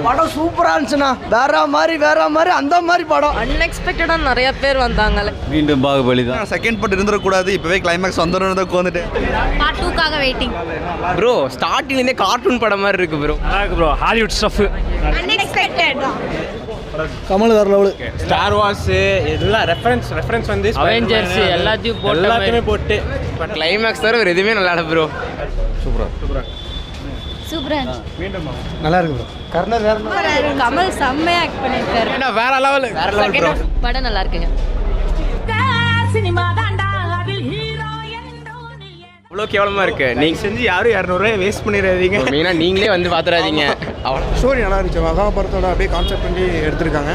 படம் சூப்பரா இருந்துச்சுண்ணா. வேற மாதிரி அந்த மாதிரி படம். அன்எக்ஸ்பெக்டடா நிறைய பேர் வந்தாங்க. மீண்டும் பாகுபலி தான். செகண்ட் பார்ட் இருந்துடக்கூடாது, இப்பவே கிளைமேக்ஸ் வந்துடும் தான் உட்காந்துட்டு. பார்ட் 2க்காக வெயிட்டிங். ப்ரோ ஸ்டார்டிங்லேருந்தே கார்ட்டூன் படம் மாதிரி இருக்கு ப்ரோ. நல்லா இருக்கு bro. Hollywood stuff. Unexpected. Kamal வேற லெவல். ஸ்டார் வார்ஸ் எல்லாம் ரெஃபரன்ஸ் வந்து அவெஞ்சர்ஸ் எல்லாத்தையுமே போட்டு கிளைமேக்ஸ் தவிர வேறு எதுவுமே நல்லா இல்லை ப்ரோ. சூப்பரா நல்லா இருக்கு ப்ரோ. கர்ணர் வேற கமல் செம்மையா ஆக்ட் பண்ணிருக்காரு. வேற லெவல் ப்ரோ. படம் நல்லா இருக்குங்க. அவ்வளோ கேவலமாக இருக்கு. நீங்கள் செஞ்சு யாரும் 200 வேஸ்ட் பண்ணிடாதீங்க. மெயினாக நீங்களே வந்து பார்த்துடாதீங்க. அவ்வளோ ஸ்டோரி நல்லா இருந்துச்சு. மகாபாரத்தோட அப்படியே கான்செப்ட் பண்ணி எடுத்திருக்காங்க.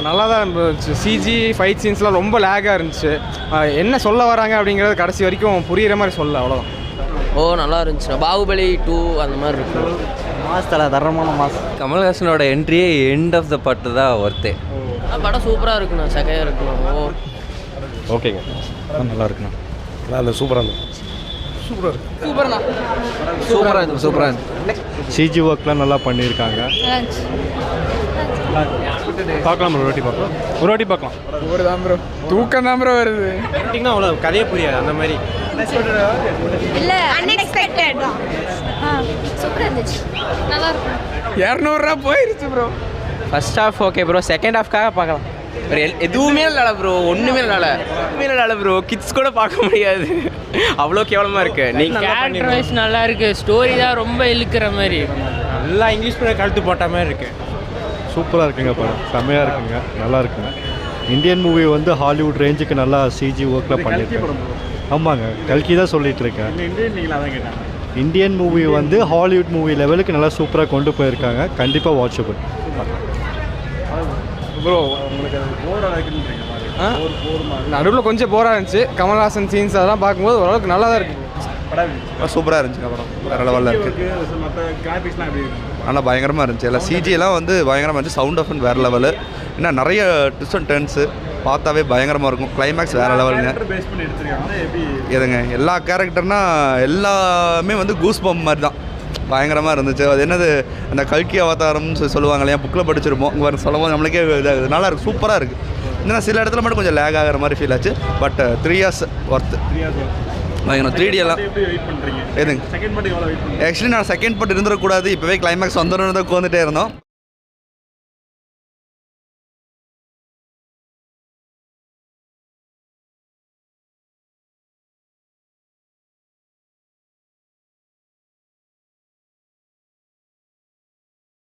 நல்லா தான் இருந்துச்சு. சிஜி ஃபைட் சீன்ஸ்லாம் ரொம்ப லேக்காக இருந்துச்சு. என்ன சொல்ல வராங்க அப்படிங்கிறது கடைசி வரைக்கும் புரியுற மாதிரி சொல்ல அவ்வளோதான். ஓ நல்லா இருந்துச்சு. பாகுபலி 2 அந்த மாதிரி இருக்கு. மாஸ்தல தரமான மாஸ். கமல்ஹாசனோட என்ட்ரியே எண்ட் ஆஃப் த பாட்டு தான் ஒர்த்தே. படம் சூப்பராக இருக்குண்ணா. செகையாக இருக்கணும். ஓ ஓகேங்க, நல்லா இருக்குண்ணா. நல்லா இல்லை, சூப்பராக இருந்தது. சூப்பர்ண்ணா. சூப்பராக இருந்தது. சிஜி ஒர்க்லாம் நல்லா பண்ணியிருக்காங்க. பார்க்கலாம் ஒரு வாட்டி பார்க்கலாம். ஒரு தான் ப்ரோ. தூக்கம் தான் ப்ரோ வருது. பார்த்தீங்கன்னா அவ்வளோ கதையே புரியாது அந்த மாதிரி. இல்ல அன்எக்ஸ்பெக்டட். சூப்பரா இருந்துச்சு. நல்லா இருக்கு. 200 போயிருச்சு bro. First half okay bro. Second ஹாஃப்காக பார்க்கலாம். எதுவுமே இல்லை ப்ரோ. ஒன்றுமே இல்லை ப்ரோ. கிட்ஸ் கூட பார்க்க முடியாது. அவ்வளோ கேவலமாக இருக்கு. நீங்கள் கேரக்டர் வைஸ் நல்லா இருக்கு. ஸ்டோரி தான் ரொம்ப இழுக்கிற மாதிரி. நல்லா இங்கிலீஷ் படம் கழுத்து போட்ட மாதிரி இருக்கு. சூப்பராக இருக்குங்க படம். செம்மையாக இருக்குங்க, நல்லா இருக்குங்க. இந்தியன் மூவி வந்து ஹாலிவுட் ரேஞ்சுக்கு நல்லா சிஜி ஒர்க்கில் பண்ணியிருக்கேன். ஆமாங்க, கல்கி தான் சொல்லிட்டு இருக்கேன். இந்தியன் மூவி வந்து ஹாலிவுட் மூவி லெவலுக்கு நல்லா சூப்பராக கொண்டு போயிருக்காங்க. கண்டிப்பாக வாட்சபிள். ப்ரோ உங்களுக்கு நடுவில் கொஞ்சம் போராக இருந்துச்சு. கமல்ஹாசன் சீன்ஸ் அதெல்லாம் பார்க்கும்போது ஓரளவுக்கு நல்லா தான் இருக்குது. சூப்பராக இருந்துச்சு படம். வேறு லெவலில் இருக்குது. நல்லா பயங்கரமாக இருந்துச்சு. எல்லாம் சிஜியெல்லாம் வந்து பயங்கரமாக இருந்துச்சு. சவுண்ட் ஆஃப் வேறு லெவலு. இன்னும் நிறைய ட்விஸ்ட் அண்ட் டர்ன்ஸு பார்த்தாவே பயங்கரமாக இருக்கும். கிளைமேக்ஸ் வேறு லெவலுங்க. எதுங்க எல்லா கேரக்டர்னா எல்லாமே வந்து கூஸ் பம்ப் மாதிரி தான். பயங்கரமாக இருந்துச்சு. அது என்னது அந்த கல்கி அவதாரம்னு சொல்லுவாங்க இல்லையா, புக்கில் படிச்சிருப்போம். இங்கே சொல்லும்போது நம்மளுக்கே நல்லா இருக்குது, சூப்பராக இருக்குது. இன்னும் சில இடத்துல மட்டும் கொஞ்சம் லேக் ஆகிற மாதிரி ஃபீல் ஆச்சு. But 3 years worth. பயங்கரம் 3D எல்லாம். எதுங்க ஆக்சுவலி நான் செகண்ட் பார்ட் இருந்துடக்கூடாது, இப்போவே கிளைமேக்ஸ் வந்துடும் தான் உட்காந்துட்டே இருந்தோம்.